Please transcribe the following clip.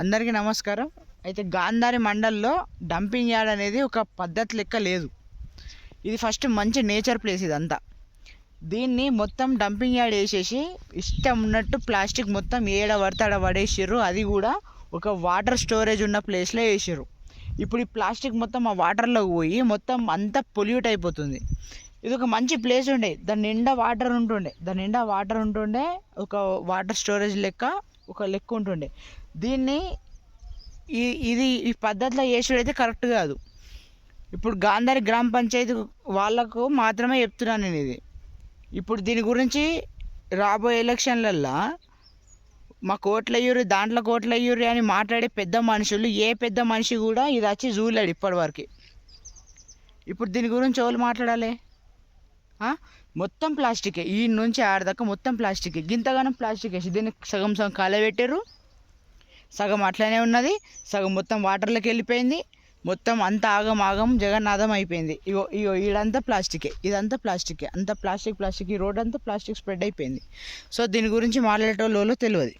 అందరికీ నమస్కారం. అయితే గాంధారి మండల్లో డంపింగ్ యార్డ్ అనేది ఒక పద్ధతి లెక్క లేదు. ఇది ఫస్ట్ మంచి నేచర్ ప్లేస్ ఇదంతా. దీన్ని మొత్తం డంపింగ్ యార్డ్ వేసేసి ఇష్టం ఉన్నట్టు ప్లాస్టిక్ మొత్తం ఏడ పడితే ఆడ పడేసిర్రు. అది కూడా ఒక వాటర్ స్టోరేజ్ ఉన్న ప్లేస్లో వేసిర్రు. ఇప్పుడు ఈ ప్లాస్టిక్ మొత్తం ఆ వాటర్లోకి పోయి మొత్తం అంతా పొల్యూట్ అయిపోతుంది. ఇది ఒక మంచి ప్లేస్ ఉండే, దాని నిండా వాటర్ ఉంటుండే, ఒక వాటర్ స్టోరేజ్ లెక్క ఒక లెక్క ఉంటుండే. దీన్ని ఈ పద్ధతిలో చేసుడైతే కరెక్ట్ కాదు. ఇప్పుడు గాంధారి గ్రామ పంచాయతీ వాళ్ళకు మాత్రమే చెప్తున్నాను నేను ఇది. ఇప్పుడు దీని గురించి రాబోయే ఎలక్షన్లల్లో మా కోట్లు అయ్యూరి దాంట్లో కోట్లు అయ్యూరి అని మాట్లాడే పెద్ద మనుషులు ఏ పెద్ద మనిషి కూడా ఇది వచ్చి చూడలేడు ఇప్పటివరకు. ఇప్పుడు దీని గురించి ఎవరు మాట్లాడాలి? మొత్తం ప్లాస్టికే, ఈ నుంచి ఆడదాకా మొత్తం ప్లాస్టికే. గింతగానం ప్లాస్టిక్ వేసి దీన్ని సగం సగం కాలబెట్టారు, సగం అట్లనే ఉన్నది, సగం మొత్తం వాటర్లోకి వెళ్ళిపోయింది. మొత్తం అంత ఆగం జగన్నాథం అయిపోయింది. ఇగో ఈడంతా ప్లాస్టికే, ఇదంతా ప్లాస్టికే, అంతా ప్లాస్టిక్. ఈ రోడ్ అంతా ప్లాస్టిక్ స్ప్రెడ్ అయిపోయింది. సో దీని గురించి మాట్లాడేటోళ్ళు తెలియదు.